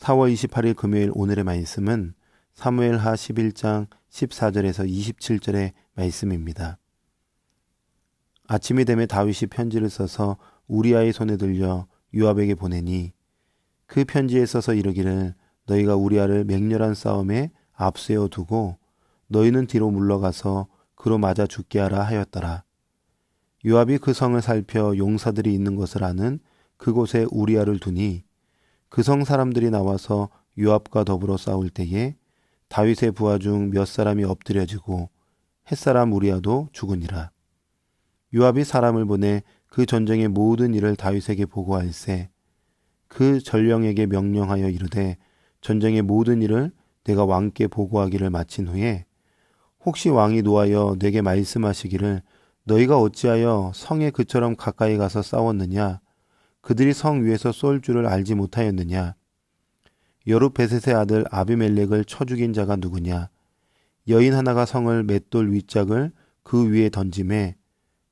4월 28일 금요일 오늘의 말씀은 사무엘하 11장 14절에서 27절의 말씀입니다. 아침이 되매 다윗이 편지를 써서 우리아의 손에 들려 요압에게 보내니 그 편지에 써서 이르기를 너희가 우리아를 맹렬한 싸움에 앞세워 두고 너희는 뒤로 물러가서 그로 맞아 죽게 하라 하였더라. 요압이 그 성을 살펴 용사들이 있는 것을 아는 그곳에 우리아를 두니 그 성 사람들이 나와서 요압과 더불어 싸울 때에 다윗의 부하 중 몇 사람이 엎드려지고 햇사람 우리아도 죽으니라. 요압이 사람을 보내 그 전쟁의 모든 일을 다윗에게 보고할세 그 전령에게 명령하여 이르되 전쟁의 모든 일을 내가 왕께 보고하기를 마친 후에 혹시 왕이 노하여 내게 말씀하시기를 너희가 어찌하여 성에 그처럼 가까이 가서 싸웠느냐 그들이 성 위에서 쏠 줄을 알지 못하였느냐 여룻베셋의 아들 아비멜렉을 쳐 죽인 자가 누구냐 여인 하나가 성을 맷돌 윗짝을 그 위에 던짐에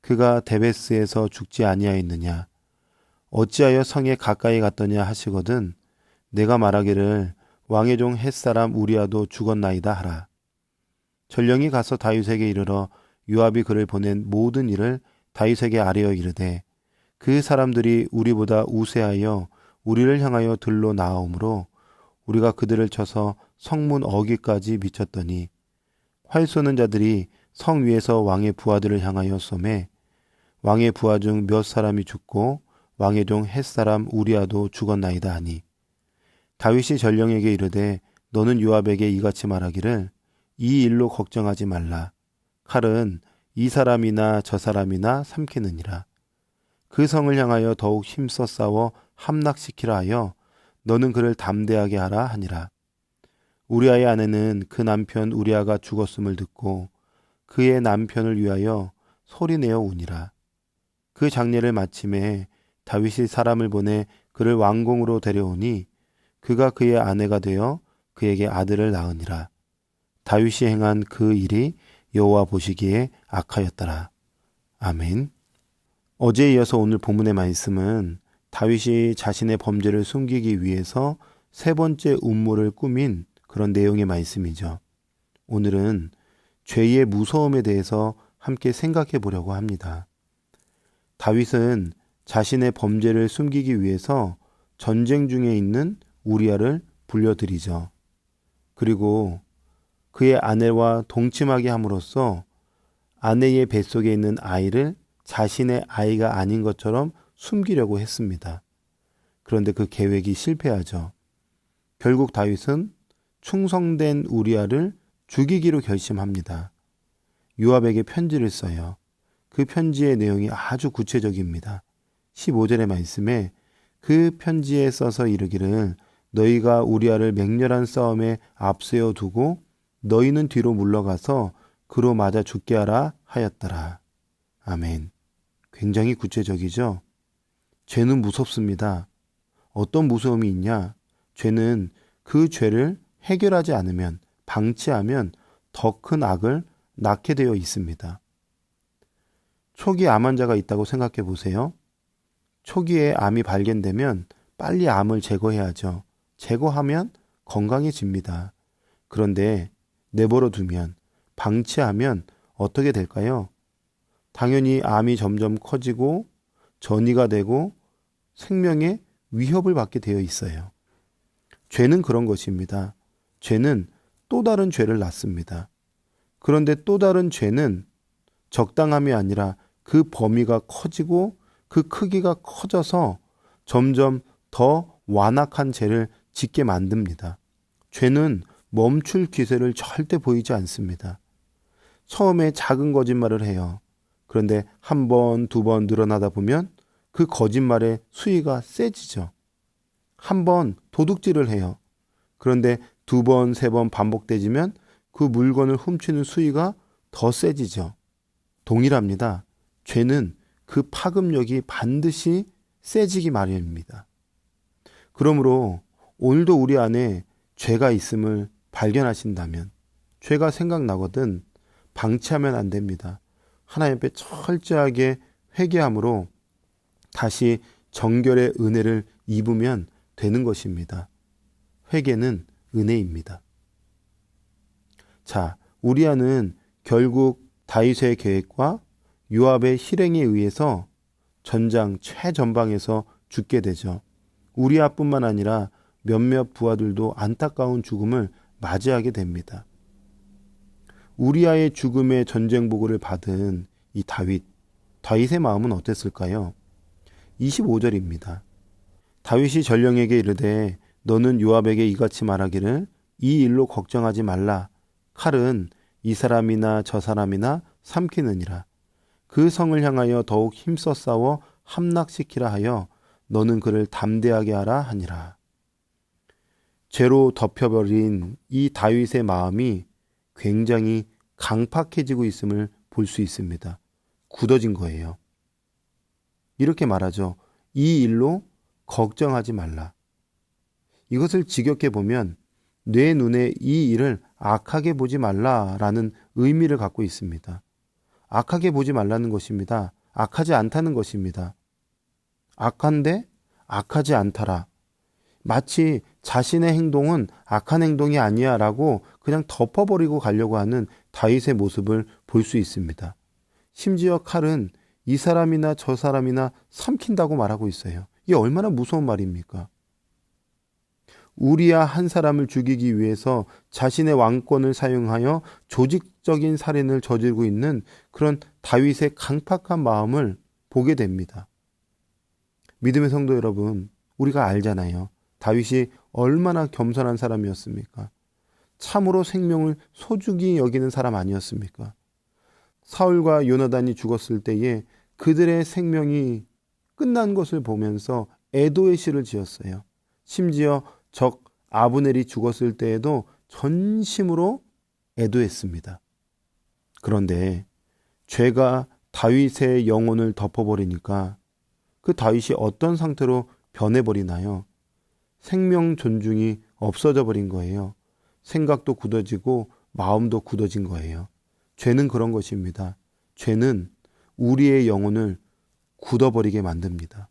그가 데베스에서 죽지 아니하였느냐 어찌하여 성에 가까이 갔더냐 하시거든 내가 말하기를 왕의 종 햇사람 우리아도 죽었나이다 하라. 전령이 가서 다윗에게 이르러 요압이 그를 보낸 모든 일을 다윗에게 아뢰어 이르되 그 사람들이 우리보다 우세하여 우리를 향하여 들로 나아오므로 우리가 그들을 쳐서 성문 어귀까지 미쳤더니 활 쏘는 자들이 성 위에서 왕의 부하들을 향하여 쏘매 왕의 부하 중 몇 사람이 죽고 왕의 종 햇사람 우리아도 죽었나이다 하니 다윗이 전령에게 이르되 너는 요압에게 이같이 말하기를 이 일로 걱정하지 말라. 칼은 이 사람이나 저 사람이나 삼키느니라. 그 성을 향하여 더욱 힘써 싸워 함락시키라 하여 너는 그를 담대하게 하라 하니라. 우리아의 아내는 그 남편 우리아가 죽었음을 듣고 그의 남편을 위하여 소리내어 우니라. 그 장례를 마침에 다윗이 사람을 보내 그를 왕궁으로 데려오니 그가 그의 아내가 되어 그에게 아들을 낳으니라. 다윗이 행한 그 일이 여호와 보시기에 악하였더라. 아멘. 어제에 이어서 오늘 본문의 말씀은 다윗이 자신의 범죄를 숨기기 위해서 세 번째 음모를 꾸민 그런 내용의 말씀이죠. 오늘은 죄의 무서움에 대해서 함께 생각해 보려고 합니다. 다윗은 자신의 범죄를 숨기기 위해서 전쟁 중에 있는 우리아를 불려들이죠. 그리고 그의 아내와 동침하게 함으로써 아내의 뱃속에 있는 아이를 자신의 아이가 아닌 것처럼 숨기려고 했습니다. 그런데 그 계획이 실패하죠. 결국 다윗은 충성된 우리아를 죽이기로 결심합니다. 요압에게 편지를 써요. 그 편지의 내용이 아주 구체적입니다. 15절의 말씀에 그 편지에 써서 이르기를 너희가 우리아를 맹렬한 싸움에 앞세워 두고 너희는 뒤로 물러가서 그로 맞아 죽게 하라 하였더라. 아멘. 굉장히 구체적이죠. 죄는 무섭습니다. 어떤 무서움이 있냐? 죄는 그 죄를 해결하지 않으면, 방치하면 더 큰 악을 낳게 되어 있습니다. 초기 암 환자가 있다고 생각해 보세요. 초기에 암이 발견되면 빨리 암을 제거해야죠. 제거하면 건강해집니다. 그런데 내버려 두면, 방치하면 어떻게 될까요? 당연히 암이 점점 커지고 전이가 되고 생명에 위협을 받게 되어 있어요. 죄는 그런 것입니다. 죄는 또 다른 죄를 낳습니다. 그런데 또 다른 죄는 적당함이 아니라 그 범위가 커지고 그 크기가 커져서 점점 더 완악한 죄를 짓게 만듭니다. 죄는 멈출 기세를 절대 보이지 않습니다. 처음에 작은 거짓말을 해요. 그런데 한 번, 두 번 늘어나다 보면 그 거짓말의 수위가 세지죠. 한 번 도둑질을 해요. 그런데 두 번, 세 번 반복되지면 그 물건을 훔치는 수위가 더 세지죠. 동일합니다. 죄는 그 파급력이 반드시 세지기 마련입니다. 그러므로 오늘도 우리 안에 죄가 있음을 발견하신다면, 죄가 생각나거든 방치하면 안 됩니다. 하나님 앞에 철저하게 회개함으로 다시 정결의 은혜를 입으면 되는 것입니다. 회개는 은혜입니다. 자, 우리아는 결국 다윗의 계획과 요압의 실행에 의해서 전장 최전방에서 죽게 되죠. 우리아뿐만 아니라 몇몇 부하들도 안타까운 죽음을 맞이하게 됩니다. 우리아의 죽음의 전쟁 보고를 받은 이 다윗의 마음은 어땠을까요? 25절입니다. 다윗이 전령에게 이르되 너는 요압에게 이같이 말하기를 이 일로 걱정하지 말라. 칼은 이 사람이나 저 사람이나 삼키느니라. 그 성을 향하여 더욱 힘써 싸워 함락시키라 하여 너는 그를 담대하게 하라 하니라. 죄로 덮여버린 이 다윗의 마음이 굉장히 강팍해지고 있음을 볼 수 있습니다. 굳어진 거예요. 이렇게 말하죠. 이 일로 걱정하지 말라. 이것을 직역해 보면 내 눈에 이 일을 악하게 보지 말라라는 의미를 갖고 있습니다. 악하게 보지 말라는 것입니다. 악하지 않다는 것입니다. 악한데 악하지 않다라. 마치 자신의 행동은 악한 행동이 아니야 라고 그냥 덮어버리고 가려고 하는 다윗의 모습을 볼 수 있습니다. 심지어 칼은 이 사람이나 저 사람이나 삼킨다고 말하고 있어요. 이게 얼마나 무서운 말입니까? 우리야 한 사람을 죽이기 위해서 자신의 왕권을 사용하여 조직적인 살인을 저지르고 있는 그런 다윗의 강팍한 마음을 보게 됩니다. 믿음의 성도 여러분, 우리가 알잖아요. 다윗이 얼마나 겸손한 사람이었습니까? 참으로 생명을 소중히 여기는 사람 아니었습니까? 사울과 요나단이 죽었을 때에 그들의 생명이 끝난 것을 보면서 애도의 시를 지었어요. 심지어 적 아브넬이 죽었을 때에도 전심으로 애도했습니다. 그런데 죄가 다윗의 영혼을 덮어버리니까 그 다윗이 어떤 상태로 변해버리나요? 생명 존중이 없어져 버린 거예요. 생각도 굳어지고 마음도 굳어진 거예요. 죄는 그런 것입니다. 죄는 우리의 영혼을 굳어버리게 만듭니다.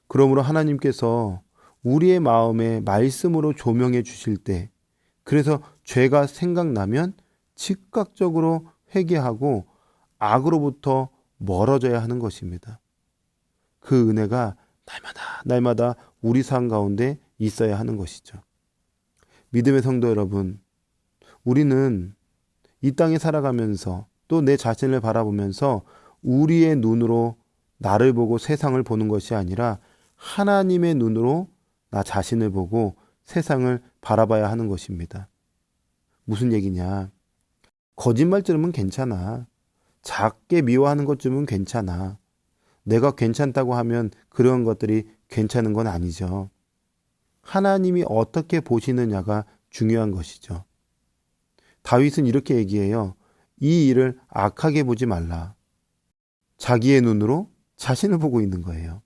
그러므로 하나님께서 우리의 마음에 말씀으로 조명해 주실 때, 그래서 죄가 생각나면 즉각적으로 회개하고 악으로부터 멀어져야 하는 것입니다. 그 은혜가 날마다 우리 삶 가운데 있어야 하는 것이죠. 믿음의 성도 여러분, 우리는 이 땅에 살아가면서 또 내 자신을 바라보면서 우리의 눈으로 나를 보고 세상을 보는 것이 아니라 하나님의 눈으로 나 자신을 보고 세상을 바라봐야 하는 것입니다. 무슨 얘기냐? 거짓말쯤은 괜찮아. 작게 미워하는 것쯤은 괜찮아. 내가 괜찮다고 하면 그런 것들이 괜찮은 건 아니죠. 하나님이 어떻게 보시느냐가 중요한 것이죠. 다윗은 이렇게 얘기해요. 이 일을 악하게 보지 말라. 자기의 눈으로 자신을 보고 있는 거예요.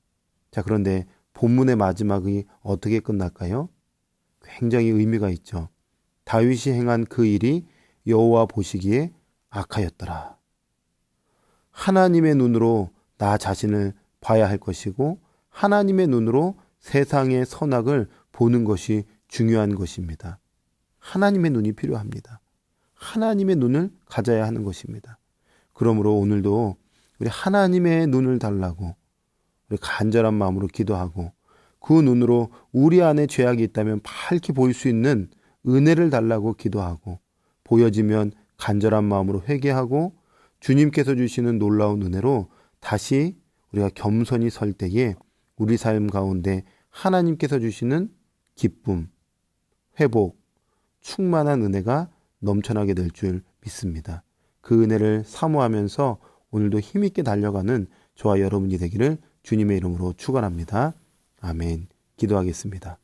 자, 그런데 본문의 마지막이 어떻게 끝날까요? 굉장히 의미가 있죠. 다윗이 행한 그 일이 여호와 보시기에 악하였더라. 하나님의 눈으로 나 자신을 봐야 할 것이고 하나님의 눈으로 세상의 선악을 보는 것이 중요한 것입니다. 하나님의 눈이 필요합니다. 하나님의 눈을 가져야 하는 것입니다. 그러므로 오늘도 우리 하나님의 눈을 달라고 우리 간절한 마음으로 기도하고 그 눈으로 우리 안에 죄악이 있다면 밝히 보일 수 있는 은혜를 달라고 기도하고 보여지면 간절한 마음으로 회개하고 주님께서 주시는 놀라운 은혜로 다시 우리가 겸손히 설 때에 우리 삶 가운데 하나님께서 주시는 기쁨, 회복, 충만한 은혜가 넘쳐나게 될 줄 믿습니다. 그 은혜를 사모하면서 오늘도 힘있게 달려가는 저와 여러분이 되기를 주님의 이름으로 축원합니다. 아멘. 기도하겠습니다.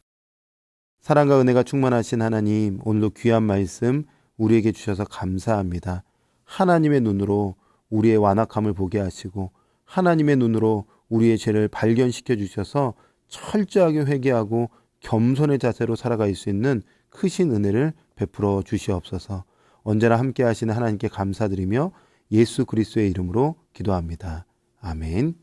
사랑과 은혜가 충만하신 하나님, 오늘도 귀한 말씀 우리에게 주셔서 감사합니다. 하나님의 눈으로 우리의 완악함을 보게 하시고 하나님의 눈으로 우리의 죄를 발견시켜 주셔서 철저하게 회개하고 겸손의 자세로 살아갈 수 있는 크신 은혜를 베풀어 주시옵소서. 언제나 함께 하시는 하나님께 감사드리며 예수 그리스도의 이름으로 기도합니다. 아멘.